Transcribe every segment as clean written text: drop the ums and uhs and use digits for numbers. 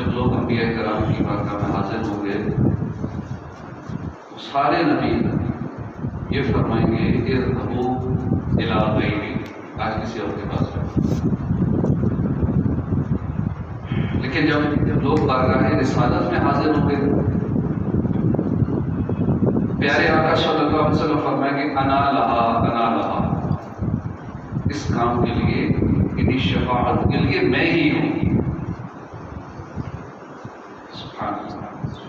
جب لوگ انبیاء کرام کی بارگاہ میں حاضر ہوں گے تو سارے نبی یہ فرمائیں گے ارحبوا الی غیری، آج کسی اور کے پاس جاؤ۔ لیکن جب لوگ بارگاہ رسالت میں حاضر ہوں گے، پیارے آقا صلی اللہ علیہ وسلم فرمائیں گے انا لہا، اس کام کے لیے، انہی شفاعت کے لیے میں ہی ہوں۔ سبحان اللہ،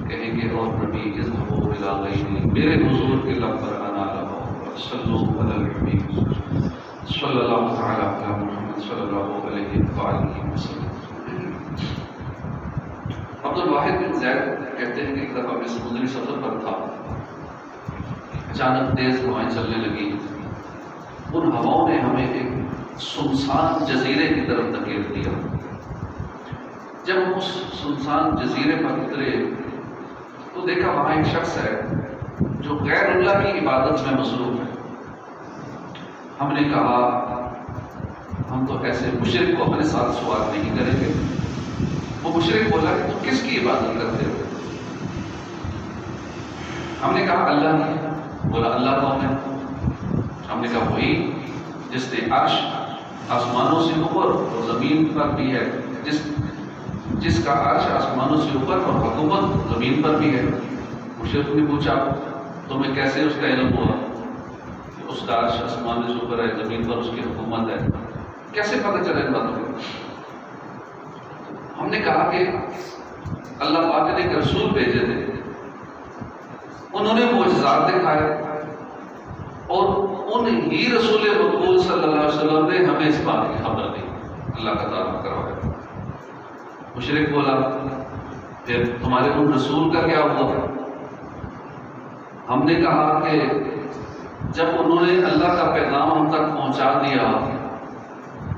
کہیں گے اور نبی اذهبوا الی غیری، میرے حضور کے لب پر انا لہا، صلو علی الحبیب صلی اللہ تعالی علی محمد صلی اللہ علیہ وآلہ وسلم۔ عبد الواحد بن زید کہتے ہیں کہ ایک دفعہ میں سمندری سفر پر تھا، اچانک تیز ہوائیں چلنے لگی، ان ہواؤں نے ہمیں ایک سنسان جزیرے کی طرف دھکیل دیا۔ جب ہم اس سنسان جزیرے پر اترے تو دیکھا وہاں ایک شخص ہے جو غیر اللہ کی عبادت میں مصروف ہے۔ ہم نے کہا ہم تو ایسے مشرک کو اپنے ساتھ سوار نہیں کریں گے۔ وہ مشرک بولا کہ تم کس کی عبادت کرتے ہو؟ ہم نے کہا اللہ کی۔ بولا اللہ کون ہے؟ ہم نے کہا وہی جس نے عرش آسمانوں سے اوپر اور زمین پر بھی ہے، جس کا عرش آسمانوں سے اوپر اور حکومت زمین پر بھی ہے۔ مشرک نے پوچھا تمہیں کیسے اس کا علم ہوا کہ اس کا عرش آسمانوں سے اوپر ہے، زمین پر اس کی حکومت ہے، کیسے پتہ چلا ان باتوں کو؟ ہم نے کہا کہ اللہ پاک نے ایک رسول بھیجے تھے، انہوں نے معجزات دکھائے اور ان ہی رسول مقبول صلی اللہ علیہ وسلم نے ہمیں اس بات کی خبر دی، اللہ کا تعارف کروایا۔ مشرک بولا پھر تمہارے ان رسول کا کیا ہوا؟ ہم نے کہا کہ جب انہوں نے اللہ کا پیغام ہم تک پہنچا دیا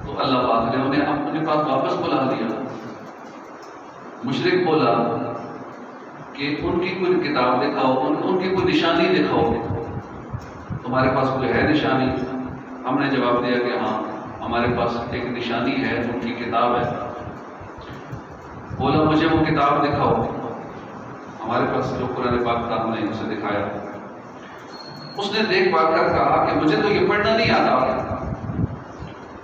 تو اللہ پاک نے انہیں اپنے پاس واپس بلا لیا۔ مشرک بولا کہ ان کی کوئی کتاب دکھاؤ، ان کی کوئی نشانی دکھاؤ، تمہارے پاس کوئی ہے نشانی؟ ہم نے جواب دیا کہ ہاں ہمارے پاس ایک نشانی ہے، ان کی کتاب ہے۔ بولا مجھے وہ کتاب دکھاؤ۔ ہمارے پاس جو قرآن پاک تھا ہم نے اسے دکھایا۔ اس نے دیکھ پا کر کہا کہ مجھے تو یہ پڑھنا نہیں آتا،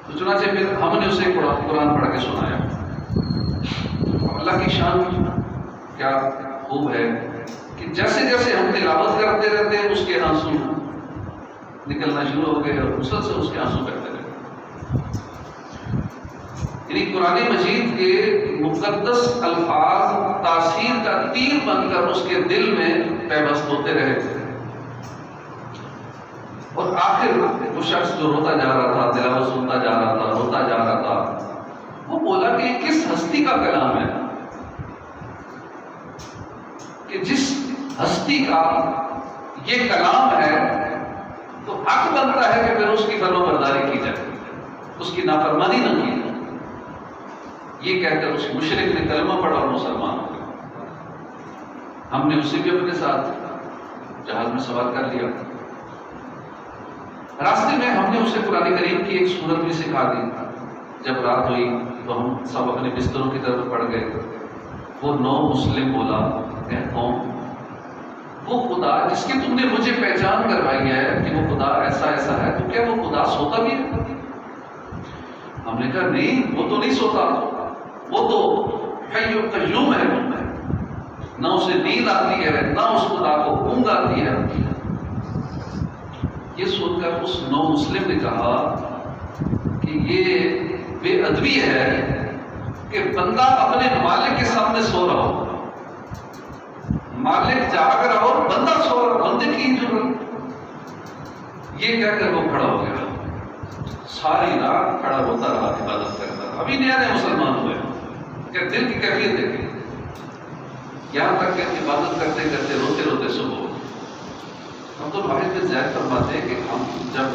تو چنانچہ پھر ہم نے اسے قرآن پڑھ کے سنایا۔ اللہ کی شان کیا خوب ہے کہ جیسے جیسے ہم تلاوت کرتے رہتے ہیں اس کے آنسو نکلنا شروع ہو گئے اور مسلسل اس کے آنسو بہتے رہے۔ یعنی قرآن مجید کے مقدس الفاظ تاثیر کا تیر بن کر اس کے دل میں پیوست ہوتے رہے، اور آخر وہ شخص جو روتا جا رہا تھا، تلاوت سنتا جا رہا تھا، روتا جا رہا تھا، وہ بولا کہ یہ کس ہستی کا کلام ہے کہ جس ہستی کا یہ کلام ہے تو حق بنتا ہے کہ پھر اس کی فرما برداری کی جائے، اس کی نافرمانی نہ کی جائے۔ یہ کہہ کر اس مشرک نے کلمہ پڑھا اور مسلمان ہو گیا۔ ہم نے اسے بھی اپنے ساتھ جہاز میں سوار کر لیا۔ راستے میں ہم نے اسے قرآن کریم کی ایک سورت بھی سکھا دی۔ جب رات ہوئی تو ہم سب اپنے بستروں کی طرف پڑ گئے۔ وہ نو مسلم بولا اے قوم، وہ خدا جس کی تم نے مجھے پہچان کروائی ہے کہ وہ خدا ایسا ایسا ہے، تو کیا وہ خدا سوتا بھی ہے؟ ہم نے کہا نہیں، وہ تو نہیں سوتا، وہ تو حی و قیوم ہے، نہ اسے نیند آتی ہے نہ اس خدا کو اونگ آتی ہے۔ یہ سن کر اس نو مسلم نے کہا کہ یہ بے ادبی ہے کہ بندہ اپنے مالک کے سامنے سو رہا ہو، مالک جاگ رہا ہو، بندہ سو رہا، بندے کی ضرورت۔ یہ کہہ کر وہ کھڑا ہو گیا، ساری رات کھڑا ہوتا رہا، عبادت کرتا رہا۔ ابھی نیا نیا مسلمان ہوئے کہ دل کی کیفیت دیکھیں، یہاں تک کہ عبادت کرتے کرتے روتے روتے صبح۔ عبد الواحد بن زید فرماتے ہیں کہ ہم جب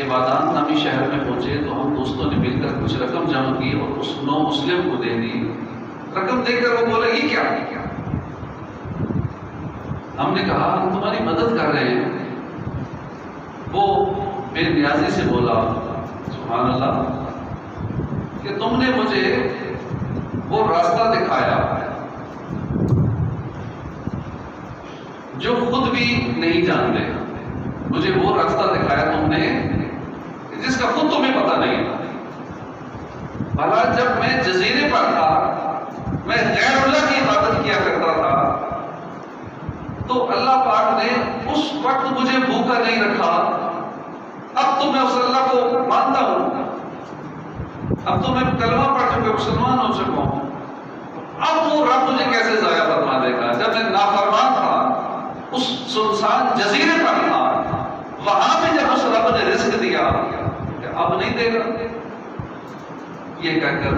عبادات نامی شہر میں پہنچے تو ہم دوستوں نے مل کر کچھ رقم جمع کی اور اس نو مسلم کو دے دی۔ رقم دے کر وہ بولا یہ کیا؟ ہم نے کہا ہم تمہاری مدد کر رہے ہیں۔ وہ بے نیازی سے بولا سبحان اللہ کہ تم نے مجھے وہ راستہ دکھایا جو خود بھی نہیں جانتے. مجھے وہ راستہ دکھایا تم نے جس کا خود تمہیں پتہ نہیں تھا. بھلا جب میں جزیرے پر تھا، میں غیر اللہ کی عبادت کیا کرتا تھا، تو اللہ پاک نے اس وقت مجھے بھوکا نہیں رکھا. اب تو میں اس اللہ کو مانتا ہوں، اب تو میں کلمہ پڑھ چکا، مسلمان ہو چکا ہوں. اب وہ رب مجھے کیسے ضائع فرما دے گا جب میں نافرمان تھا، اس سنسان جزیرے پر تھا، وہاں پہ جب اس رب نے رزق دیا کہ اب نہیں دے گا. یہ کہہ کر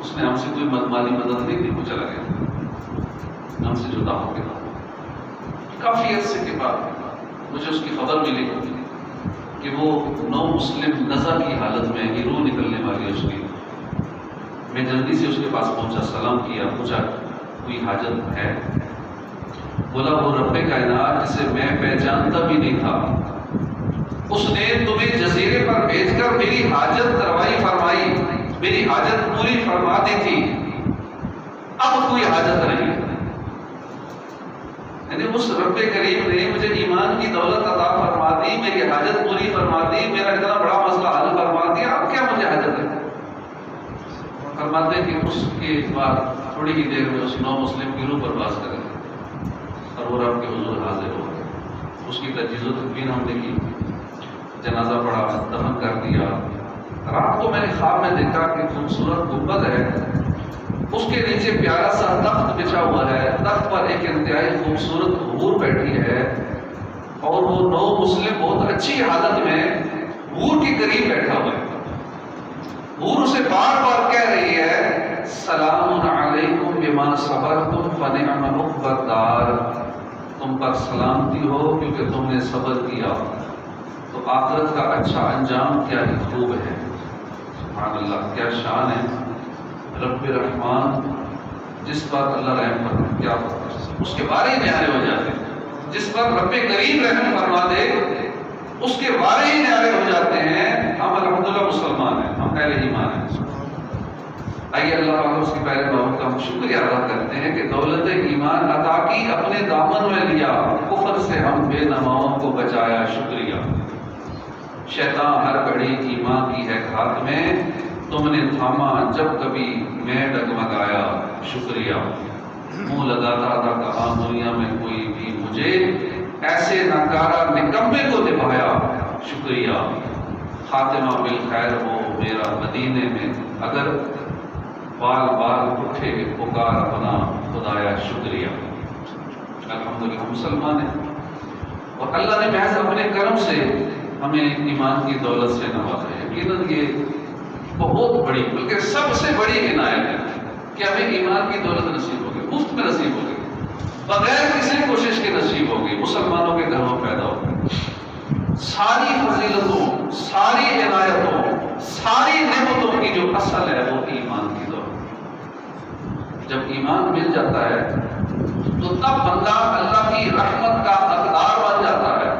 اس نے ہم سے کوئی مالی مدد نہیں دی، وہ چلا گیا، ہم سے جدا ہو گیا. کافی عرصے کے بعد مجھے اس کی خبر ملی کہ وہ نو مسلم نزا کی حالت میں ہی روح نکلنے والی اس کی. میں جلدی سے اس کے پاس پہنچا، سلام کیا، پوچھا کوئی حاجت ہے؟ بولا وہ رب کائنات جسے میں پہچانتا بھی نہیں تھا، اس نے تمہیں جزیرے پر بھیج کر میری حاجت تروائی فرمائی، میری حاجت پوری فرما دی تھی، اب کوئی حاجت نہیں. یعنی اس رب کریم نے مجھے ایمان کی دولت عطا فرما دی، میری حاجت پوری فرما دی، میرا اتنا بڑا مسئلہ حل فرما دیا، اب کیا مجھے حاجت ہے؟ فرماتے کہ اس کے بعد تھوڑی ہی دیر میں اس نو مسلم کی روح پرواز کرے اور وہ رب کے حضور حاضر ہو گئے. اس کی تجہیز و تدفین ہم نے کی، جنازہ پڑھا، دفن کر دیا. رات کو میں نے خواب میں دیکھا کہ خوبصورت گنبد ہے، اس کے نیچے پیارا سا تخت بچھا ہوا ہے، تخت پر ایک انتہائی خوبصورت حور بیٹھی ہے، اور وہ نو مسلم بہت اچھی حالت میں حور کے قریب بیٹھا ہوا ہے. حور اسے بار بار کہہ رہی ہے سلام علیکم بما صبرتم فنعم عقبی الدار، تم پر سلامتی ہو کیونکہ تم نے صبر کیا تو آخرت کا اچھا انجام کیا ہی خوب ہے. سبحان اللہ، کیا شان ہے رب رحمان جس پر اللہ رحم فرمائے. کیا اس کے بارے نیارے ہو جاتے ہیں، جس پر رب کریم رحم فرما دے اس کے بارے ہی نیارے ہو جاتے ہیں. ہم الحمدللہ مسلمان ہیں، ہم اہل ایمان ہیں. آئیے اللہ تعالیٰ اس کی پہلے بہت کا ہم شکریہ ادا کرتے ہیں کہ دولت ایمان عطا کی، اپنے دامن میں لیا، کفر سے ہم بے نماؤں کو بچایا. شکریہ. شیطان ہر گھڑی ایمان کی ہے گھات میں، تم نے تھاما جب کبھی میں ڈگمگایا. شکریہ. منہ لگاتا تھا کہا دنیا میں کوئی بھی مجھے ایسے ناکارہ نکمے کو نبھایا. شکریہ. خاتمہ بالخیر ہو میرا مدینے میں، اگر بال بال اٹھے پکار اپنا خدایا. شکریہ. الحمدللہ ہم مسلمان ہیں اور اللہ نے محض اپنے کرم سے ہمیں ایمان کی دولت سے نوازا ہے. یقیناً یہ بہت بڑی بلکہ سب سے بڑی عنایت ہے کہ ہمیں ایمان کی دولت نصیب ہو گئی، مفت میں نصیب ہو گئی، بغیر کسی کوشش کے نصیب ہو گئی، مسلمانوں کے گھروں پیدا ہو گئی. ساری فضیلتوں، ساری عنایتوں، ساری نعمتوں کی جو اصل ہے وہ ایمان کی دولت. جب ایمان مل جاتا ہے تو تب بندہ اللہ کی رحمت کا حقدار بن جاتا ہے.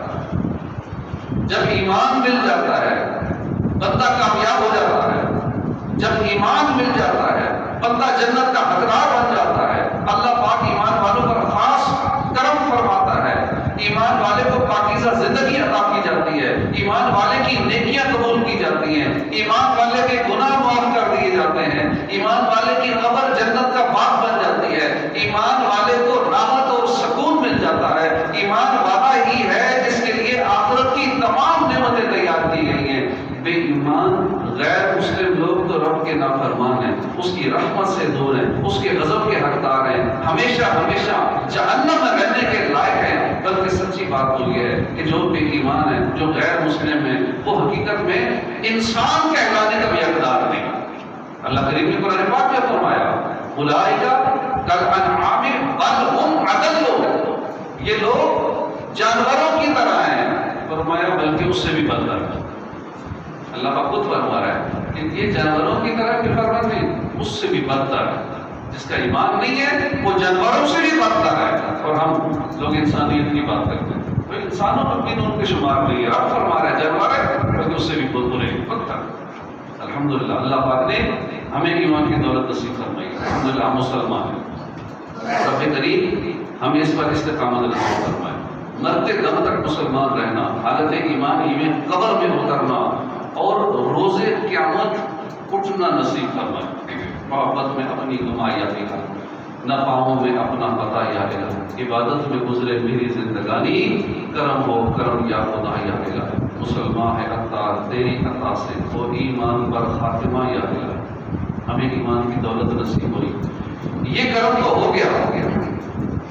جب ایمان مل جاتا ہے بندہ کامیاب ہو جاتا ہے. جب ایمان مل جاتا ہے بندہ جنت کا حقدار بن جاتا ہے. اللہ پاک ایمان والوں پر خاص کرم فرماتا ہے. ایمان والے کو پاکیزہ زندگی عطا کی جاتی ہے، ایمان والے کی نیکیاں قبول کی جاتی ہیں، ایمان والے کے گناہ معاف کر دیے جاتے ہیں، ایمان والے کی قبر جنت کا باغ بن جاتی ہے، ایمان والے کو راحت اور سکون مل جاتا ہے. ایمان والا ہی ہے جس کے لیے آخرت کی تمام نعمتیں تیار کی گئی ہیں. بے ایمان غیر مسلم لوگ تو رب کے نافرمان ہیں، اس کی رحمت سے دور ہیں، اس کے غضب کے حقدار ہیں، ہمیشہ ہمیشہ جہنم میں رہنے کے لائق ہیں. بلکہ سچی بات تو یہ ہے کہ جو بے ایمان ہے، جو غیر مسلم ہے، وہ حقیقت میں انسان کہلانے کا بھی حقدار نہیں. اللہ کریم نے قرآن پاک میں فرمایا اولئک کالانعام بل هم اضل، یہ لوگ جانوروں کی طرح ہیں. فرمایا بلکہ اس سے بھی بدتر. اللہ کا خود فرما رہا ہے کہ یہ جانوروں کی طرح بھی فرمان نہیں، اس سے بھی بدتر ہے. جس کا ایمان نہیں ہے وہ جانوروں سے بھی بدتر ہے. اور ہم لوگ انسانیت کی بات کرتے ہیں، تو انسانوں میں بھی ان کے شمار نہیں ہے. رب فرما رہا ہے جانور ہے بلکہ اس سے بھی برے بدتر. الحمدللہ اللہ پاک نے ہمیں ایمان کی دولت نصیب فرمائی. الحمدللہ ہم مسلمان ہیں. رب کریم ہمیں اس پر استقامت نصیب فرمائے. مرتے دم تک مسلمان رہنا، حالت ایمان میں قبر میں اترنا اور روز قیامت اٹھنا نصیب فرمائے. محبت میں اپنی نمایاں دکھا، نہ پاؤں میں اپنا پتہ یا الہ، عبادت میں گزرے میری زندگانی، کرم ہو کرم یا خدا یا الہ. مسلمان ہے عطار تیری عطا سے، تو ایمان پر خاتمہ یا الہ. ہمیں ایمان کی دولت نصیب ہوئی. یہ کرم تو ہو گیا.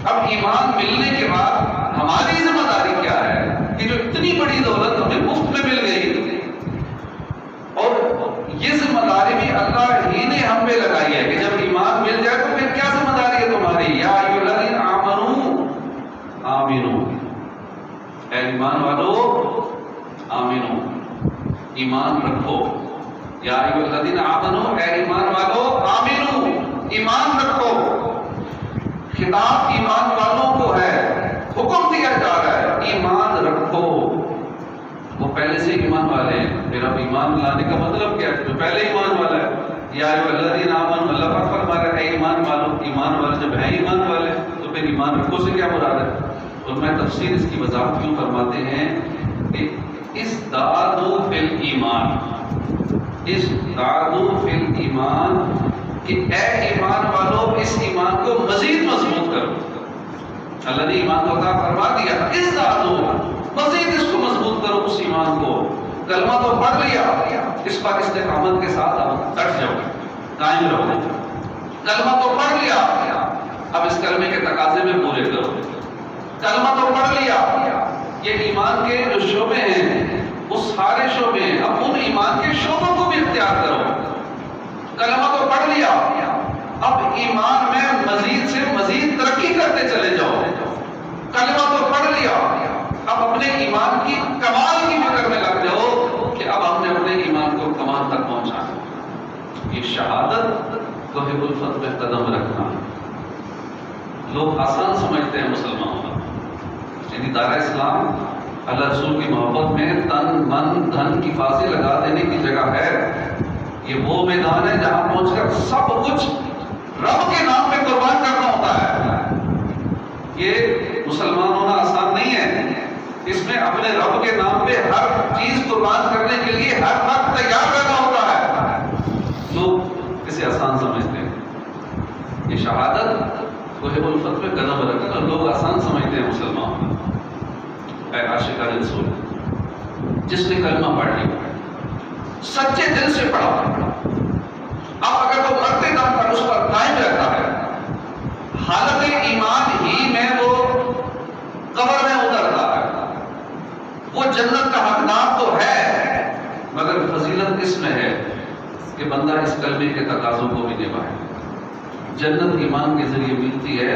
اب ایمان ملنے کے بعد ہماری ذمہ داری کیا ہے کہ جو اتنی بڑی دولت ہمیں مفت میں مل گئی، اور یہ ذمہ داری بھی اللہ ہی نے ہم پہ لگائی ہے کہ جب ایمان مل جائے تو پھر کیا ذمہ داری ہے تمہاری؟ یا ایھا الذین آمنوا آمنوا، اے ایمان والو آمنو، ایمان رکھو. یا ایھا الذین آمنوا، اے ایمان والو آمنو، ایمان رکھو. خطاب ایمان والوں کو ہے، حکم دیا جا رہا ہے ایمان رکھو. وہ پہلے سے ایمان والے ہیں، پھر اب ایمان لانے کا مطلب کیا ہے؟ جو پہلے ایمان والا ہے. یا ایھا الذین آمنوا، اللہ پاک فرما رہا ہے ایمان والوں. ایمان والے جب ہیں ایمان والے تو پھر ایمان رکھو سے کیا مراد ہے؟ اور میں تفسیر اس کی وضاحت کیوں فرماتے ہیں کہ ازدادوا فی الایمان، ازدادوا فی الایمان، کہ اے ایمان والو اس ایمان کو مزید مضبوط کرو. اللہ نے ایمان کو عطا فرما دیا، ازدادوا، مزید اس کو مضبوط کرو اس ایمان کو. کلمہ تو پڑھ لیا، اس پر استقامت کے ساتھ اب ڈٹ جاؤ، قائم رہو. کلمہ تو پڑھ لیا، اب اس کلمے کے تقاضے میں پورے کرو. کلمہ تو پڑھ لیا، یہ ایمان کے جو شعبے ہیں وہ سارے شعبے ہیں، اب ان ایمان کے شعبوں کو بھی اختیار کرو. کلمہ تو پڑھ لیا، اب ایمان میں مزید سے مزید ترقی کرتے چلے جاؤ. کلمہ تو پڑھ لیا، اب اپنے ایمان کی کمال کی فکر میں لگ جاؤ کہ اب ہم نے اپنے ایمان کو کمال تک پہنچانا. یہ شہادت کوہ الفت میں قدم رکھنا. لوگ آسان سمجھتے ہیں مسلمانوں کا، یعنی دار اسلام اللہ رسول کی محبت میں تن من دھن کی بازی لگا دینے کی جگہ ہے. یہ وہ میدان ہے جہاں پہنچ کر سب کچھ رب کے نام پہ قربان کرنا ہوتا ہے. یہ مسلمان ہونا آسان نہیں ہے، اس میں اپنے رب کے نام پہ ہر چیز قربان کرنے کے لیے ہر وقت تیار رہنا ہوتا ہے. لوگ اسے آسان سمجھتے ہیں. یہ شہادت کوہ الفت میں قدم رکھنا لوگ آسان سمجھتے ہیں مسلمان. اے عاشقان رسول، جس نے کلمہ پڑھ لیا، سچے دل سے پڑھا، اب اگر وہ مرتے دم پر اس پر قائم رہتا ہے، حالت ایمان ہی میں وہ قبر میں اترتا ہے، وہ جنت کا حقدار تو ہے، مگر فضیلت اس میں ہے کہ بندہ اس کلمے کے تقاضوں کو بھی نبھائے. جنت ایمان کے ذریعے ملتی ہے،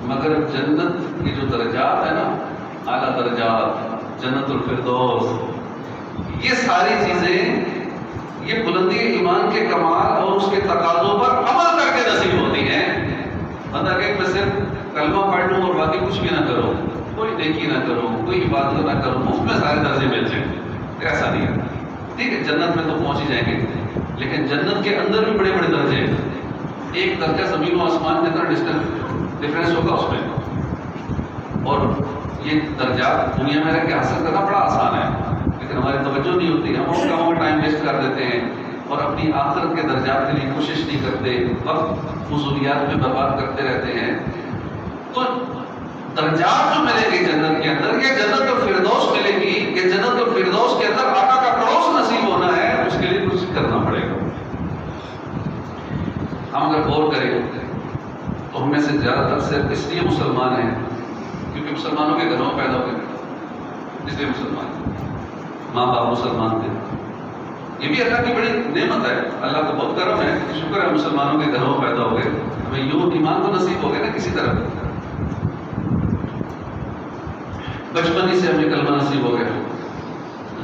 مگر جنت کی جو درجات ہے نا، اعلیٰ درجات، جنت الفردوس، یہ ساری چیزیں یہ بلندی ایمان کے کمال اور اس کے تقاضوں پر عمل کر کے نصیب ہوتی ہیں. بندہ کہ میں صرف کلمہ پڑھ لوں اور باقی کچھ بھی نہ کرو، کوئی نیکی نہ کرو، کوئی عبادت نہ کرو، مفت میں سارے درجے مل جائیں، ایسا نہیں ہے. ٹھیک ہے، جنت میں تو پہنچ ہی جائیں گے، لیکن جنت کے اندر بھی بڑے بڑے درجے ہیں. ایک درجہ زمین و آسمان کے اندر ڈفرینس ہوگا اس میں. اور یہ درجات دنیا میں رہ کے حاصل کرنا بڑا آسان ہے، لیکن ہماری توجہ نہیں ہوتی. ہم اور کاموں میں ٹائم ویسٹ کر دیتے ہیں اور اپنی آخرت کے درجات کے لیے کوشش نہیں کرتے، وقت فضولیات میں برباد کرتے رہتے ہیں. تو درجات جو ملے گی جنت کے اندر، یہ جنت الفردوس ملے گی. یہ جنت الفردوس کے اندر آقا کا پڑوس نصیب ہونا ہے، اس کے لیے کچھ کرنا پڑے گا. ہم اگر غور کریں تو ہم میں سے زیادہ تر صرف اس لیے مسلمان ہیں کیونکہ مسلمانوں کے گھروں میں پیدا ہوئے، اس لیے مسلمان، ماں باپ مسلمان تھے. یہ بھی اللہ کی بڑی نعمت ہے، اللہ کو بہت کرم ہے، شکر ہے مسلمانوں کے گھروں میں پیدا ہو گئے. ہمیں یوں ایمان تو نصیب ہو گیا نا کسی طرح، بچپن ہی سے ہمیں کلمہ نصیب ہو گیا.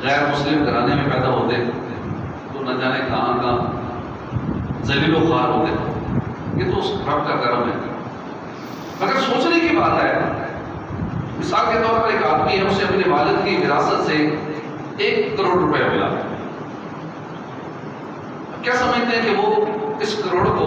غیر مسلم گھرانے میں پیدا ہوتے تو نہ جانے کہاں کہاں ذلیل و خوار ہوتے. یہ تو اس رب کا کرم ہے. مگر سوچنے کی بات ہے، مثال کے طور پر ایک آدمی ہے، اسے اپنے والد کی وراثت سے 1 کروڑ روپے ملا. کیا سمجھتے ہیں کہ وہ اس کروڑ کو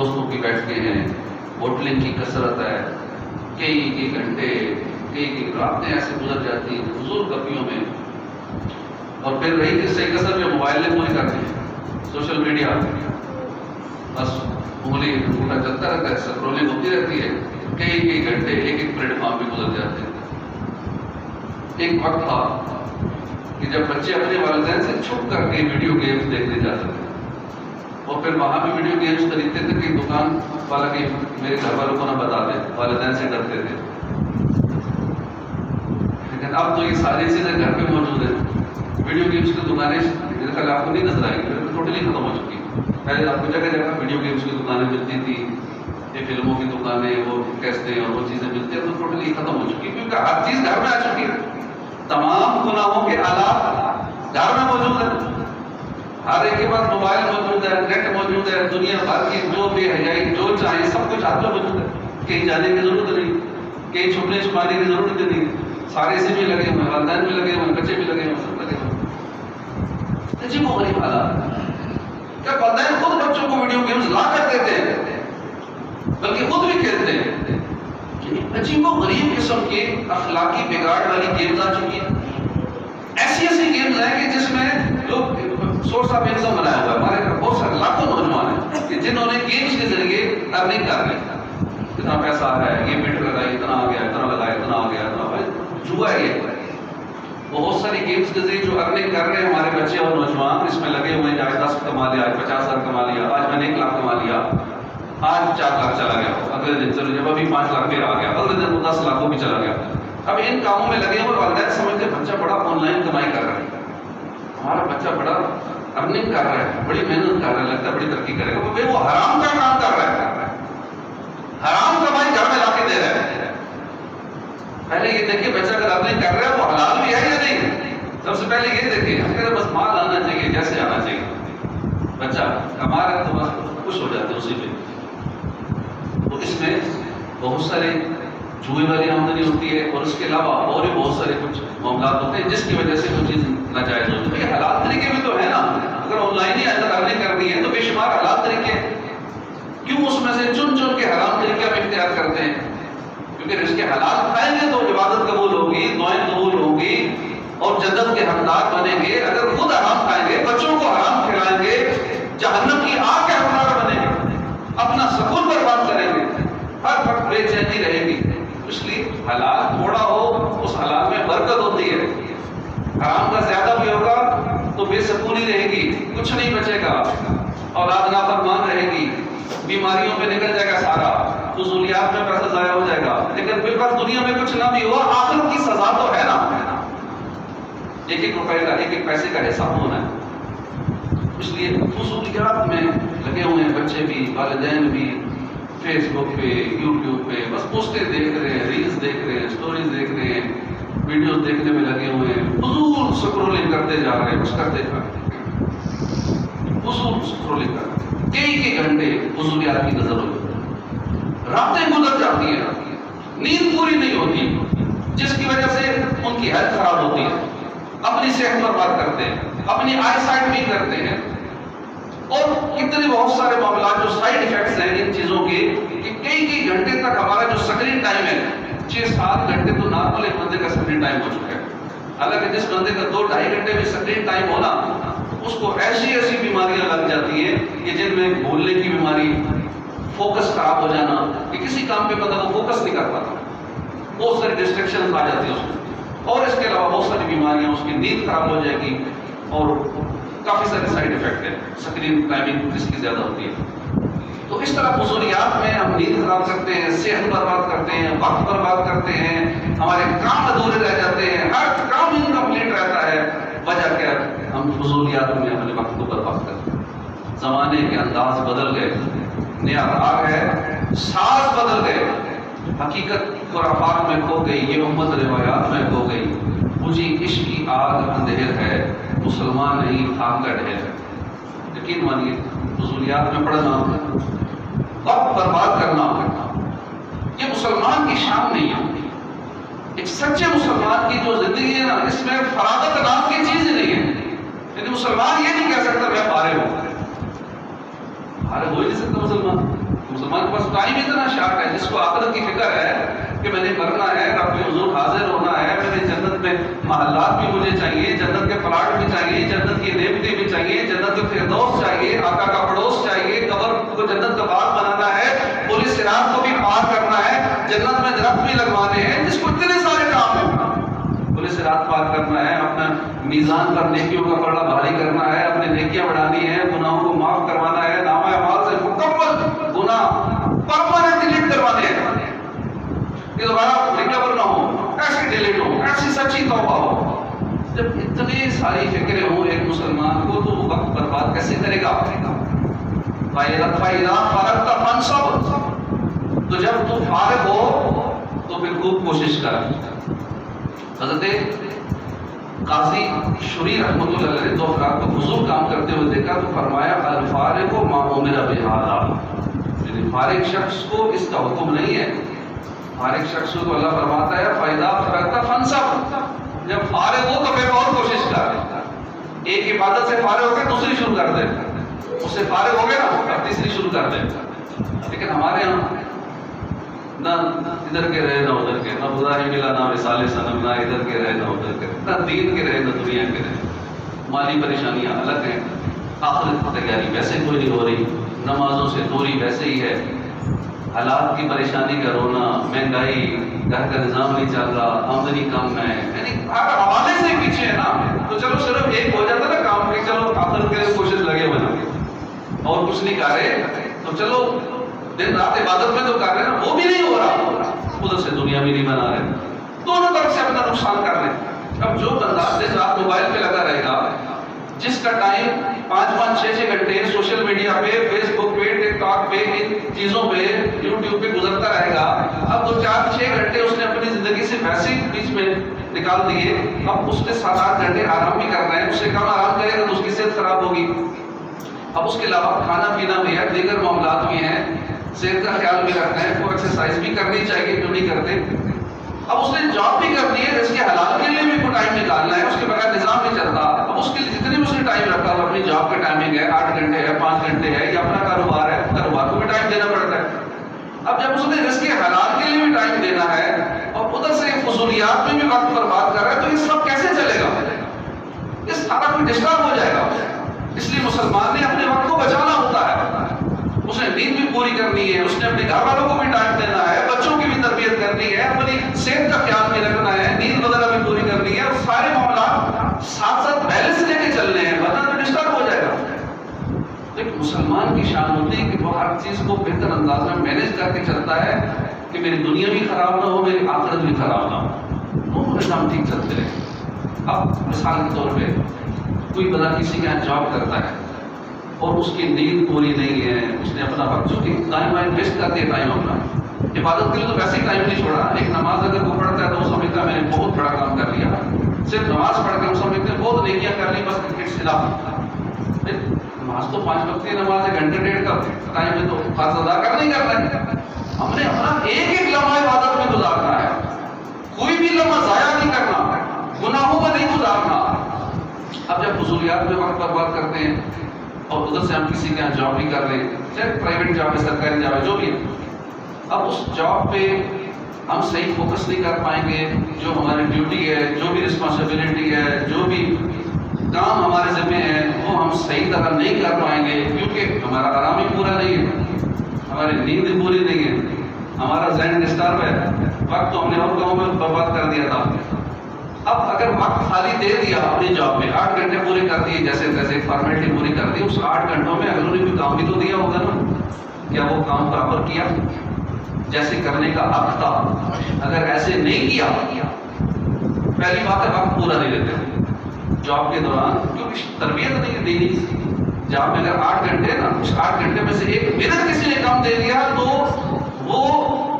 دوستوں کی بیٹھتے ہیں، ہوٹلنگ کی کثرت ہے، کئی گھنٹے کئی راتیں ایسے گزر جاتی ہیں فضول گپیوں میں، اور پھر رہی کہ صحیح کثر جو موبائل نے پوری کرتی ہے، سوشل میڈیا، بس انگلی انگوٹھا چلتا رہتا ہے، سکرولنگ ہوتی رہتی ہے، کئی گھنٹے ایک پلیٹ فارم پہ گزر جاتے ہیں۔ ایک وقت تھا کہ جب بچے اپنے والدین سے چھپ کر کے ویڈیو گیمز دیکھنے جاتے تھے، اور پھر وہاں بھی ویڈیو گیمز خریدتے تھے کہ دکان والا کہ میرے گھر والوں کو نہ بتا دے، والدین سے ڈرتے تھے۔ لیکن اب تو یہ ساری چیزیں گھر پہ موجود ہیں۔ ویڈیو گیمز کی دکانیں میرے خیال آپ کو نہیں نظر آئیں گی، ٹوٹلی ختم ہو چکی ہیں۔ پہلے آپ کو جگہ جگہ ویڈیو گیمز کی دکانیں ملتی تھی، یہ فلموں کی دکانیں، وہ کیسٹیں اور وہ چیزیں ملتی ہیں، تو ٹوٹلی ختم ہو چکی ہے، کیونکہ ہر چیز گھر میں آ چکی ہے۔ تمام گناہوں کے آلات گھر میں موجود ہیں، ہر ایک کے پاس موبائل موجود ہے، نیٹ موجود ہے، دنیا بھر کی جو بے حیائی جو چاہے سب کچھ ہاتھ میں موجود ہے، کہیں جانے کی ضرورت نہیں، کہیں چھپنے چھپانے کی ضرورت نہیں، سارے اسی میں لگے ہوئے، والدین بھی لگے ہوئے، بچے بھی لگے ہوئے، سب لگے ہوئے۔ عجیب و غریب حالات، کیا والدین خود بچوں کو ویڈیو گیمز لا کر دیتے ہیں، بلکہ خود بھی کھیلتے ہیں۔ عجیب و غریب قسم کے اخلاقی بگاڑ والی گیمز آ چکی ہیں، ایسی گیمز ہیں کہ جس میں لوگ سورس آف انکم بنایا ہوا ہے۔ ہمارے بہت سارے لاکھوں نوجوان ہیں کہ جنہوں نے گیمز کے ذریعے ارننگ کر لی، اتنا پیسہ آ رہا ہے، یہ بیٹ لگائی اتنا آ گیا، اتنا لگایا اتنا آ گیا، جوا ہے یہ۔ بہت ساری گیمز کے ذریعے جو ارننگ کر رہے ہیں ہمارے بچے اور نوجوان، اس میں لگے ہوئے ہیں، آج 10 کما لیا، آج 50,000 کما لیا، آج میں نے 1 لاکھ کما لیا، آج 4 لاکھ چلا گیا، اگلے دن چلو جب ابھی 5 لاکھ پھر آ گیا، اگلے دن 10 لاکھ بھی چلا گیا۔ اب ان کاموں میں لگے ہوئے والدین سمجھتے ہیں بچہ بڑا آن لائن کمائی کر رہا ہے، ہمارا بچہ بڑا ارننگ کر رہا ہے، بڑی محنت کر رہا ہے، لگتا ہے بڑی ترقی کرے گا، وہ حرام کا کام کر رہا ہے، حرام کمائی گھر میں لا کے دے رہا ہے۔ پہلے یہ دیکھیں بچہ اگر ارننگ کر رہا ہے وہ حلال بھی ہے یا نہیں، سب سے پہلے یہ دیکھیں، ہم کہتے ہیں بس مال آنا چاہیے جیسے آنا چاہیے، بچہ کما رہا ہے تو بس خوش ہو جاتے ہیں اسی پہ۔ تو اس میں بہت سارے جوئے والی آمدنی ہوتی ہے، اور اس کے علاوہ اور بھی بہت سارے کچھ معاملات ہوتے ہیں جس کی وجہ سے وہ چیز ناجائز ہوتی ہے۔ یہ حلال طریقے بھی تو ہے نا، اگر on line he another earning کرنی ہے تو بے شمار حلال طریقے ہیں، کیوں اس میں سے چن کے حرام طریقے ہم اختیار کرتے ہیں؟ کیونکہ رزق حلال کھائیں گے تو عبادت قبول ہوگی، دعائیں قبول ہوگی اور جنت کے حقدار بنیں گے۔ اگر خود حرام کھائیں گے، بچوں کو حرام کھلائیں گے، جہنم کی آگ کے حقدار بنیں گے، اپنا سکون برباد کریں گے، ہر وقت بے چینی رہے گی۔ اس لیے حلال تھوڑا ہو اس حلال میں برکت ہوتی ہے، حرام کا زیادہ بھی ہوگا تو بے سکونی رہے گی، کچھ نہیں بچے گا، اولاد نافرمان رہے گی، بیماریوں پہ نکل جائے گا سارا، فضولیات میں پیسہ ضائع ہو جائے گا، لیکن بالکل دنیا میں کچھ نہ بھی ہوا، آخرت کی سزا تو ہے نا، ایک ایک روپے کا ایک ایک پیسے کا حساب ہونا ہے۔ اس لیے فضولیات میں لگے ہوئے ہیں بچے بھی، والدین بھی، فیس بک پہ، یوٹیوب پہ بس پوسٹیں دیکھ رہے ہیں، ریلز دیکھ رہے ہیں، سٹوریز دیکھ رہے ہیں، ویڈیوز دیکھنے میں لگے ہوئے ہیں، فضول سکرولنگ کرتے جا رہے ہیں، کچھ کرتے جا رہے ہیں، فضول سکرولنگ کرتے کئی گھنٹے فضولیات کی نظر ہوتی ہے، راتیں گزر جاتی ہیں، نیند پوری نہیں ہوتی، جس کی وجہ سے ان کی ہیلتھ خراب ہوتی ہے، اپنی صحت برباد کرتے ہیں، اپنی آئی سائٹ بھی کرتے ہیں، اور کتنے بہت سارے معاملات جو سائیڈ ایفیکٹس ہیں ان چیزوں کے، کہ کئی گھنٹے تک ہمارا جو سکرین ٹائم ہے 6-7 گھنٹے تو نارمل ایک بندے کا سکرین ٹائم ہو چکا ہے، حالانکہ جس بندے کا 2-2.5 گھنٹے میں سکرین ٹائم ہونا، اس کو ایسی بیماریاں لگ جاتی ہیں کہ جن میں بھولنے کی بیماری، فوکس خراب ہو جانا، کہ کسی کام پہ بندہ وہ فوکس نہیں کر پاتا، بہت ساری ڈسٹریکشنز آ جاتی ہیں اس کو، اور اس کے علاوہ بہت ساری بیماریاں، اس کی نیند خراب ہو جائے گی، اور کافی سارے سائیڈ ایفیکٹ ہیں سکرین ٹائمنگ جس کی زیادہ ہوتی ہے۔ تو اس طرح فضولیات میں ہم نیند خراب کرتے ہیں، صحت برباد کرتے ہیں، وقت برباد کرتے ہیں، ہمارے کام ادھورے رہ جاتے ہیں، ہر کام انکمپلیٹ رہتا ہے، وجہ کیا؟ ہم فضولیات میں اپنے وقت کو برباد کرتے ہیں۔ زمانے کے انداز بدل گئے، نیا راگ ہے، ساز بدل گئے، حقیقت خرافات میں کھو گئی، یہ امت روایات میں کھو گئی، مجھے عشق کی آگ اندھیر ہے، مسلمان نہیں خاک کا ڈھیر ہے۔ یقین مانیے فضولیات میں پڑھنا، وقت برباد کرنا، یہ مسلمان کی شان نہیں ہے۔ ایک سچے مسلمان کی جو زندگی ہے نا، اس میں فراغت نام کی چیز ہی نہیں ہے، لیکن مسلمان یہ نہیں کہہ سکتا میں فارغ ہوں، فارغ ہو ہی نہیں سکتا مسلمان کے پاس ٹائم اتنا شارٹ ہے، جس کو آخرت کی فکر ہے کہ میں نے مرنا ہے، رب کے حضور حاضر ہونا ہے، میرے جنت میں محلات بھی مجھے چاہیے، جنت کے پلاٹ بھی چاہیے، جنت کی نعمتیں بھی چاہیے، جنت کے فردوس چاہیے، آقا کا پڑوس چاہیے، قبر کو جنت کا باغ بنانا ہے، پولیس صراط کو بھی پار کرنا ہے، جنت میں درخت بھی لگوانے ہیں، جس کو اتنے سارے کام ہیں، پولیس صراط پار کرنا ہے، اپنا میزان پر نیکیوں کا پلڑا بھاری کرنا ہے، اپنے نیکیاں بڑھانی ہے، گناہوں کو معاف کروانا ہے، نامہ اعمال سے مکمل گناہ پرماننٹ ڈیلیٹ کروانے ہیں کہ دوبارہ ریکور نہ ہو، ایسی ڈیلیٹ ہو، ایسی سچی توبہ ہو۔ جب اتنی ساری فکریں ہوں ایک مسلمان کو تو وہ وقت برباد کیسے کرے گا؟ فَإِذَا فَرَغْتَ فَانْصَبْ، تو جب تو فارغ ہو تو پھر خوب کوشش کر۔ حضرت قاضی شریح رحمۃ اللہ علیہ نے دو افراد کو فضول کام کرتے ہوئے دیکھا تو فرمایا الفارغ ما امر بہذا، یعنی فارغ شخص کو اس کا حکم نہیں ہے، فارغ شخص کو اللہ فرماتا ہے فَإِذَا فَرَغْتَ فَانْصَبْ، جب فارغ ہو تو پھر اور کوشش کر، ایک عبادت سے فارغ ہو کے دوسری شروع کر دے، اس سے فارغ ہو گئے نا اب تیسری شروع کر دے۔ لیکن ہمارے یہاں نہ ادھر کے رہے نہ ادھر کے، نہ خدا ہی ملا نہ مثال صنم، نہ ادھر کے رہے نہ ادھر کے، نہ دین کے رہے نہ دنیا کے رہے، مالی پریشانیاں الگ ہیں، آخرت کی تیاری ویسے کوئی نہیں ہو رہی، نمازوں سے دوری ویسے ہی ہے، حالات کی پریشانی کا رونا، مہنگائی، گھر کا نظام نہیں چل رہا، آمدنی کم ہے، یعنی ہر حوالے سے پیچھے ہے نا۔ تو چلو صرف ایک ہو جاتا نا کام کہ چلو آخرت کے لیے کوشش لگے ہوئے نا اور کچھ نہیں کر رہے، تو چلو دن رات عبادت میں تو کر رہے ہیں نا، وہ بھی نہیں ہو رہا، ادھر سے دنیا بھی نہیں بنا رہے، دونوں طرف سے اپنا نقصان کر رہے ہیں۔ اب جو بندہ دن رات موبائل پہ لگا رہے گا، جس کا ٹائم 5-6 گھنٹے سوشل میڈیا پہ، فیس بک پہ، ٹک ٹاک پہ، ان چیزوں پہ، یوٹیوب پہ گزرتا رہے گا، اب 2-4-6 گھنٹے اس نے اپنی زندگی سے ویسے ہی بیچ میں نکال دیے، اب اس نے 7-8 گھنٹے آرام بھی کرنا ہے، اس سے کم آرام کرے گا تو اس کی صحت خراب ہوگی۔ اب اس کے علاوہ کھانا پینا بھی ہے، دیگر معاملات بھی ہیں، صحت کا خیال بھی رکھنا ہے، وہ ایکسرسائز بھی کرنی چاہیے جو نہیں کرتے۔ اب اس نے جاب بھی کرنی ہے، اس کے حلال کے لیے بھی کوئی ٹائم نکالنا ہے، اس کے بغیر نظام نہیں چلتا۔ اب اس کے لیے جتنے اس نے ٹائم رکھا ہوا، اپنی جاب کا ٹائمنگ ہے، 8 گھنٹے ہے، 5 گھنٹے ہے، یا اپنا کاروبار ہے، کاروبار کو بھی ٹائم دینا پڑتا ہے۔ اب جب اس نے اس کے حلال کے لیے بھی ٹائم دینا ہے اور ادھر سے فضولیات میں بھی وقت برباد کر رہا ہے، تو یہ سب کیسے چلے گا؟ یہ سارا کوئی ڈسٹرب ہو جائے گا۔ اس لیے مسلمان نے اپنے وقت کو بچانا ہوتا ہے، اس نے نیند بھی پوری کرنی ہے، اس نے اپنے گھر والوں کو بھی ٹائم دینا ہے، بچوں کی بھی تربیت کرنی ہے، اپنی صحت کا خیال بھی رکھنا ہے، نیند وغیرہ بھی پوری کرنی ہے، اور سارے معاملات ساتھ ساتھ بیلنس لے کے چلنے ہیں، ورنہ تو ڈسٹرب ہو جائے گا۔ ایک مسلمان کی شان ہوتی ہے کہ وہ ہر چیز کو بہتر انداز میں مینیج کر کے چلتا ہے کہ میری دنیا بھی خراب نہ ہو، میری آخرت بھی خراب نہ ہو، دونوں نظام ٹھیک چلتے رہے۔ اب مثال کے طور پہ کوئی بندہ کسی کے یہاں جاب کرتا ہے اور اس کی نیند پوری نہیں ہے، اس نے اپنا وقت چونکہ ٹائم ویسٹ کر دیا، ٹائم اپنا عبادت کے لیے تو ویسے ہی ٹائم نہیں چھوڑا۔ ایک نماز اگر وہ پڑھتا ہے تو وہ سمجھتا ہے میں نے بہت بڑا کام کر لیا، صرف نماز پڑھ کے ہم سمجھتے ہیں بہت نیکیاں کر لی، بس اٹس انف۔ نماز تو 5 وقت کی نماز ہے، گھنٹے ڈیڑھ کا ٹائم ہے، تو فرض ادا کرنا ہی کرنا ہے۔ ہم نے اپنا ایک لمحہ عبادت میں گزارنا ہے، کوئی بھی لمحہ ضائع نہیں کرنا، گناہوں میں نہیں گزارنا۔ اب جب فضولیات میں وقت برباد کرتے ہیں اور ادھر سے ہم کسی کے یہاں جاب بھی کر رہے ہیں، چاہے پرائیویٹ جاب ہے، سرکاری جاب ہے، جو بھی ہے، اب اس جاب پہ ہم صحیح فوکس نہیں کر پائیں گے، جو ہماری ڈیوٹی ہے، جو بھی رسپانسبلٹی ہے، جو بھی کام ہمارے ذمہ ہے، وہ ہم صحیح طرح نہیں کر پائیں گے، کیونکہ ہمارا آرام ہی پورا نہیں ہے، ہماری نیند پوری نہیں ہے، ہمارا ذہن ڈسٹرب ہے، وقت تو ہم نے اور کاموں میں برباد کر دیا تھا۔ اب اگر وقت خالی دے دیا اپنی جاب میں، 8 گھنٹے پورے کر دیے، جیسے تیسے فارمیلٹی پوری کر دی، اس 8 گھنٹوں میں اگلوں نے بھی کام بھی تو دیا ہوگا نا، کیا وہ کام برابر کیا جیسے کرنے کا حق تھا؟ اگر ایسے نہیں کیا، پہلی بات ہے وقت پورا نہیں دیتے جاب کے دوران، کیونکہ تربیت نہیں دینی جاب میں۔ اگر 8 گھنٹے نا، اس 8 گھنٹے میں سے 1 منٹ کسی نے کم دے دیا تو وہ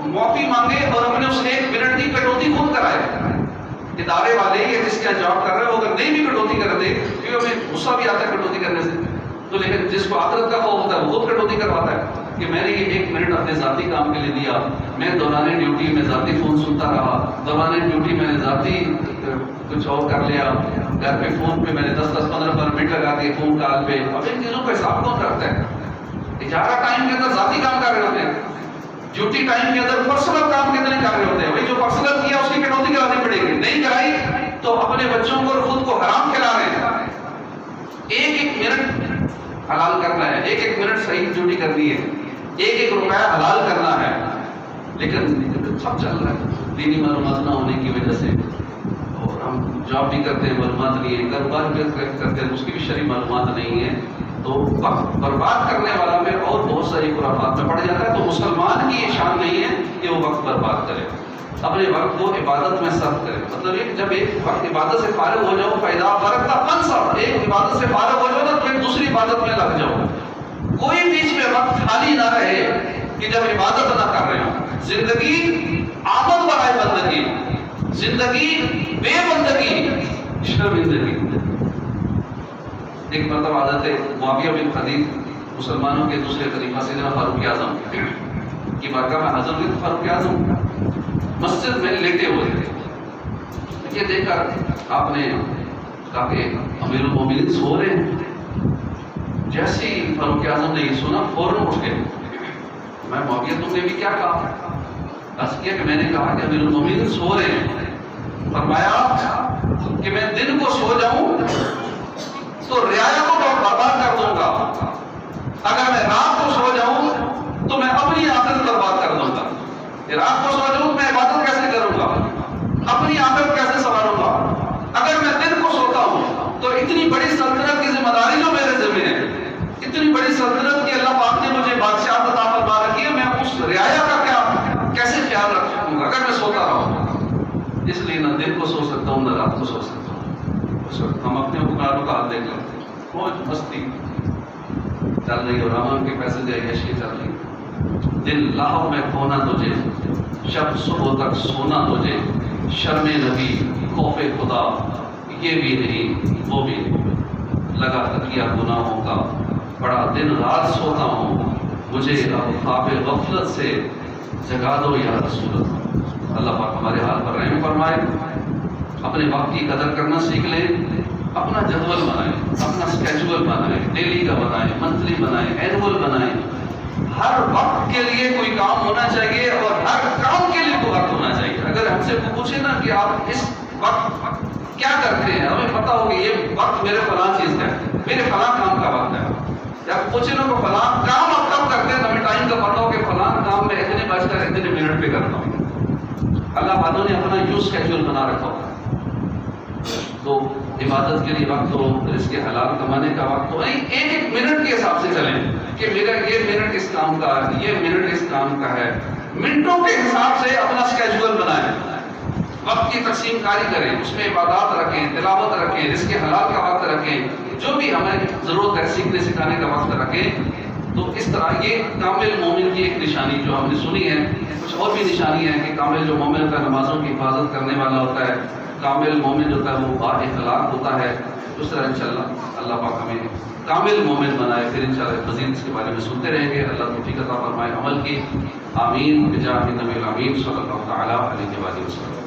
معافی مانگے اور اپنے اس 1 منٹ کی کٹوتی خود کرائے۔ ادارے والے یا جس کا جاب کر رہے ہیں وہ اگر نہیں بھی کٹوتی کرتے، کیونکہ ہمیں غصہ بھی آتا ہے کٹوتی کرنے سے، تو لیکن جس کو آخرت کا خوف ہوتا ہے وہ خود کٹوتی کرواتا ہے کہ میں نے یہ 1 منٹ اپنے ذاتی کام کے لیے دیا، میں دوران ڈیوٹی میں ذاتی فون سنتا رہا، دوران ڈیوٹی میں نے ذاتی کچھ اور کر لیا، گھر پہ فون پہ میں نے 10-15 منٹ لگا دیے فون کال پہ۔ اب ان چیزوں کا حساب کون رکھتا ہے؟ اجارہ ٹائم کے اندر ذاتی کام کر رہے ہوتے ہیں، ڈیوٹی ٹائم کے اندر پرسنل کام کتنے کر رہے ہوتے ہیں. بھائی جو پرسنل کیا اس کی کٹوتی کرانی پڑے گی، نہیں کرائی تو اپنے بچوں کو اور خود کو حرام کھلا رہے ہیں. ایک ایک منٹ حلال کرنا ہے، ایک ایک منٹ صحیح ڈیوٹی کرنی ہے، ایک ایک روپیہ حلال کرنا ہے. لیکن سب چل رہا ہے دینی معلومات نہ ہونے کی وجہ سے. اور ہم جاب بھی کرتے ہیں، معلومات نہیں ہے، کاروبار بھی کرتے ہیں، اس کی بھی شرعی معلومات نہیں ہے، تو وقت برباد کرنے والا میں اور بہت ساری خرافات میں پڑ جاتا ہے. تو مسلمان کی یہ شان نہیں ہے کہ وہ وقت برباد کرے، اپنے وقت کو عبادت میں صرف کرے. مطلب یہ جب ایک وقت عبادت سے فارغ ہو جاؤ، فائدہ فرق کا فنصب، ایک عبادت سے فارغ ہو جاؤ نا پھر دوسری عبادت میں لگ جاؤ. کوئی بیچ میں وقت خالی نہ رہے کہ جب عبادت نہ کر رہے ہوں. زندگی آمد برائے بندگی، زندگی بے بندگی شرمندگی. ایک مرتبہ حضرت معاویہ بن خدیج مسلمانوں کے دوسرے خلیفہ سیدنا فاروق اعظم کی بارگاہ میں حاضر ہوئے. فاروق اعظم مسجد میں لیٹے ہوئے تھے. یہ دیکھ کر آپ نے کہا کہ امیر المومنین سو رہے ہیں. جیسے ہی فاروق اعظم نے یہ سنا فوراً اٹھ گئے. میں معاویہ تم نے بھی کیا کہا؟ عرض کیا کہ میں نے کہا کہ امیر المومنین سو رہے ہیں. فرمایا کہ میں دن کو سو جاؤں تو رعایا کو برباد کر دوں گا، اگر میں رات کو سو جاؤں تو میں اپنی آخرت برباد کر دوں گا. رات کو سو جاؤں میں عبادت کیسے کروں گا، اپنی آخرت کیسے سنبھالوں گا. اگر میں دن کو سوتا ہوں تو اتنی بڑی سلطنت کی ذمہ داری جو میرے ذمہ ہے، اتنی بڑی سلطنت کی اللہ پاک نے مجھے بادشاہت عطا فرما رکھی ہے، میں اس رعایا کا کیا کیسے خیال رکھوں گا اگر میں سوتا رہوں. اس لیے نہ دن کو سو سکتا ہوں نہ رات کو سو سکتا ہوں. اس وقت ہم اپنے حکمرانوں کا حال دیکھ لیتے ہیں، موج مستی چل رہی اور امن کے پیسے دے عیشی چل رہی. دل لاہو میں کھونا تجھے، شب صبح تک سونا تجھے. شرم نبی خوف خدا یہ بھی نہیں وہ بھی نہیں. لگا تکیہ گناہوں کا بڑا دن رات سوتا ہوں، مجھے اب خواب غفلت سے جگا دو یا رسول اللہ. اللہ پاک ہمارے حال پر رحم فرمائے. اپنے وقت کی قدر کرنا سیکھ لیں. اپنا جدول بنائیں، اپنا اسکیجول بنائیں، ڈیلی کا بنائیں، منتھلی بنائیں، اینول بنائیں. ہر وقت کے لیے کوئی کام ہونا چاہیے اور ہر کام کے لیے کوئی وقت ہونا چاہیے. اگر ہم سے پوچھے نا کہ آپ اس وقت کیا کرتے ہیں، ہمیں پتا ہو کہ یہ وقت میرے فلاں چیز کا ہے، میرے فلاں کام کا وقت ہے. یا پوچھے نا کہ فلاں کام آپ کب کرتے ہیں، ہمیں ٹائم کا پتا ہو کہ فلاں کام میں اتنے بج کر اتنے منٹ پہ کرتا ہوں. اللہ والوں نے اپنا یوز اسکیجول بنا رکھا ہوتا ہے. تو عبادت کے لیے وقت ہو، رزق حلال کمانے کا وقت ہو. ایک ایک منٹ کے حساب سے چلیں کہ میرا یہ منٹ اس کام کا ہے، یہ منٹ اس کام کا ہے. منٹوں کے حساب سے اپنا اسکیجول بنائیں. وقت کی تقسیم کاری کریں، اس میں عبادات رکھیں، تلاوت رکھیں، رزق حلال کا وقت رکھیں، جو بھی ہمیں ضرورت ہے سیکھنے سکھانے کا وقت رکھیں. تو اس طرح یہ کامل مومن کی ایک نشانی جو ہم نے سنی ہے. کچھ اور بھی نشانی ہے کہ کامل جو مومن ہوتا ہے نمازوں کی حفاظت کرنے والا ہوتا ہے. کامل مومن جو ہوتا ہے وہ با اخلاق ہوتا ہے. اس طرح انشاءاللہ اللہ پاک ہمیں کامل مومن بنائے. پھر انشاءاللہ مزید اس کے بارے میں سنتے رہیں گے. اللہ توفیق عطا فرمائے عمل کی. آمین بجاہ نبی الامین صلی اللہ تعالی علیہ وسلم.